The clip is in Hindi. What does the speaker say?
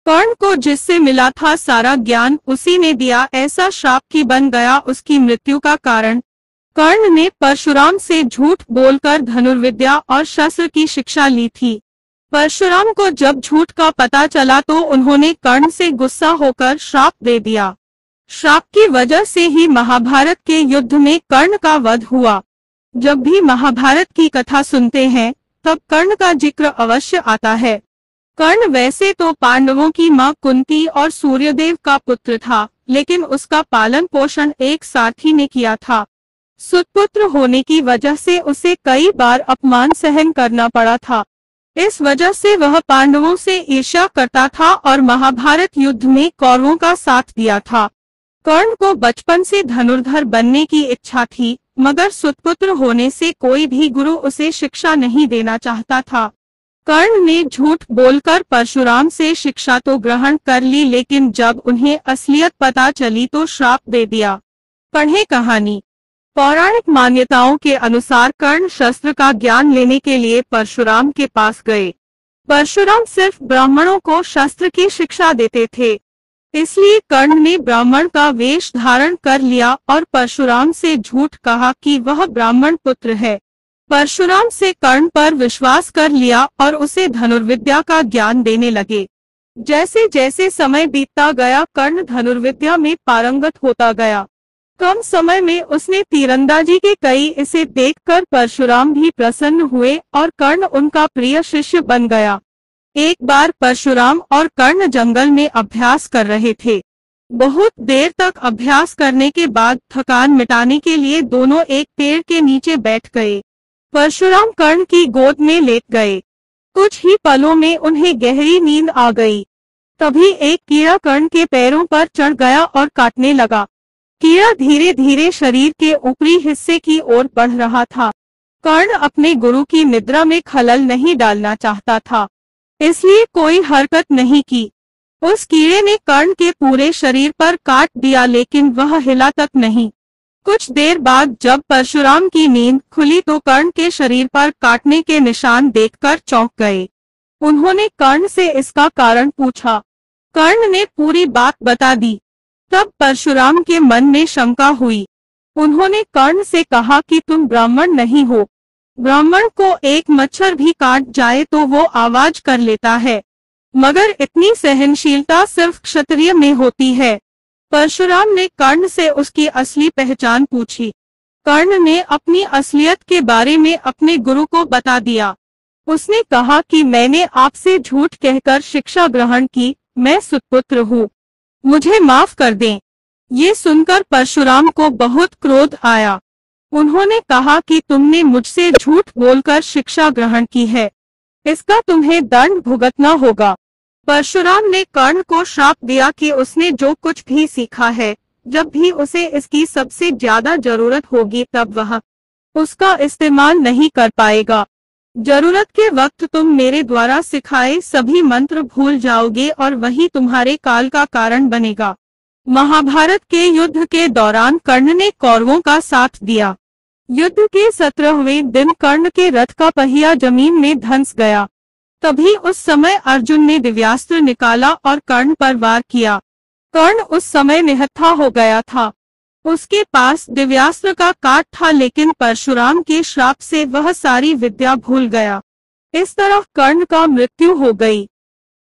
कर्ण को जिससे मिला था सारा ज्ञान उसी ने दिया, ऐसा श्राप की बन गया उसकी मृत्यु का कारण। कर्ण ने परशुराम से झूठ बोलकर धनुर्विद्या और शस्त्र की शिक्षा ली थी। परशुराम को जब झूठ का पता चला तो उन्होंने कर्ण से गुस्सा होकर श्राप दे दिया। श्राप की वजह से ही महाभारत के युद्ध में कर्ण का वध हुआ। जब भी महाभारत की कथा सुनते हैं तब कर्ण का जिक्र अवश्य आता है। कर्ण वैसे तो पांडवों की मां कुंती और सूर्यदेव का पुत्र था, लेकिन उसका पालन पोषण एक सारथी ने किया था। सुतपुत्र होने की वजह से उसे कई बार अपमान सहन करना पड़ा था। इस वजह से वह पांडवों से ईर्ष्या करता था और महाभारत युद्ध में कौरवों का साथ दिया था। कर्ण को बचपन से धनुर्धर बनने की इच्छा थी, मगर सुतपुत्र होने से कोई भी गुरु उसे शिक्षा नहीं देना चाहता था। कर्ण ने झूठ बोलकर परशुराम से शिक्षा तो ग्रहण कर ली, लेकिन जब उन्हें असलियत पता चली तो श्राप दे दिया। पढ़े कहानी। पौराणिक मान्यताओं के अनुसार कर्ण शस्त्र का ज्ञान लेने के लिए परशुराम के पास गए। परशुराम सिर्फ ब्राह्मणों को शस्त्र की शिक्षा देते थे, इसलिए कर्ण ने ब्राह्मण का वेश धारण कर लिया और परशुराम से झूठ कहा कि वह ब्राह्मण पुत्र है। परशुराम से कर्ण पर विश्वास कर लिया और उसे धनुर्विद्या का ज्ञान देने लगे। जैसे जैसे समय बीतता गया कर्ण धनुर्विद्या में पारंगत होता गया। कम समय में उसने तीरंदाजी के कई इसे देखकर परशुराम भी प्रसन्न हुए और कर्ण उनका प्रिय शिष्य बन गया। एक बार परशुराम और कर्ण जंगल में अभ्यास कर रहे थे। बहुत देर तक अभ्यास करने के बाद थकान मिटाने के लिए दोनों एक पेड़ के नीचे बैठ गए। परशुराम कर्ण की गोद में लेट गए। कुछ ही पलों में उन्हें गहरी नींद आ गई। तभी एक कीड़ा कर्ण के पैरों पर चढ़ गया और काटने लगा। कीड़ा धीरे धीरे शरीर के ऊपरी हिस्से की ओर बढ़ रहा था। कर्ण अपने गुरु की निद्रा में खलल नहीं डालना चाहता था, इसलिए कोई हरकत नहीं की। उस कीड़े ने कर्ण के पूरे शरीर पर काट दिया, लेकिन वह हिला तक नहीं। कुछ देर बाद जब परशुराम की नींद खुली तो कर्ण के शरीर पर काटने के निशान देखकर चौंक गए। उन्होंने कर्ण से इसका कारण पूछा। कर्ण ने पूरी बात बता दी। तब परशुराम के मन में शंका हुई। उन्होंने कर्ण से कहा कि तुम ब्राह्मण नहीं हो। ब्राह्मण को एक मच्छर भी काट जाए तो वो आवाज कर लेता है, मगर इतनी सहनशीलता सिर्फ क्षत्रिय में होती है। परशुराम ने कर्ण से उसकी असली पहचान पूछी। कर्ण ने अपनी असलियत के बारे में अपने गुरु को बता दिया। उसने कहा कि मैंने आपसे झूठ कहकर शिक्षा ग्रहण की, मैं सुतपुत्र हूँ, मुझे माफ कर दें। ये सुनकर परशुराम को बहुत क्रोध आया। उन्होंने कहा कि तुमने मुझसे झूठ बोलकर शिक्षा ग्रहण की है, इसका तुम्हें दंड भुगतना होगा। परशुराम ने कर्ण को श्राप दिया कि उसने जो कुछ भी सीखा है, जब भी उसे इसकी सबसे ज्यादा जरूरत होगी तब वह उसका इस्तेमाल नहीं कर पाएगा। जरूरत के वक्त तुम मेरे द्वारा सिखाए सभी मंत्र भूल जाओगे और वही तुम्हारे काल का कारण बनेगा। महाभारत के युद्ध के दौरान कर्ण ने कौरवों का साथ दिया। युद्ध के 17वें दिन कर्ण के रथ का पहिया जमीन में धंस गया। तभी उस समय अर्जुन ने दिव्यास्त्र निकाला और कर्ण पर वार किया। कर्ण उस समय निहत्था हो गया था। उसके पास दिव्यास्त्र का काट था, लेकिन परशुराम के श्राप से वह सारी विद्या भूल गया। इस तरह कर्ण का मृत्यु हो गई।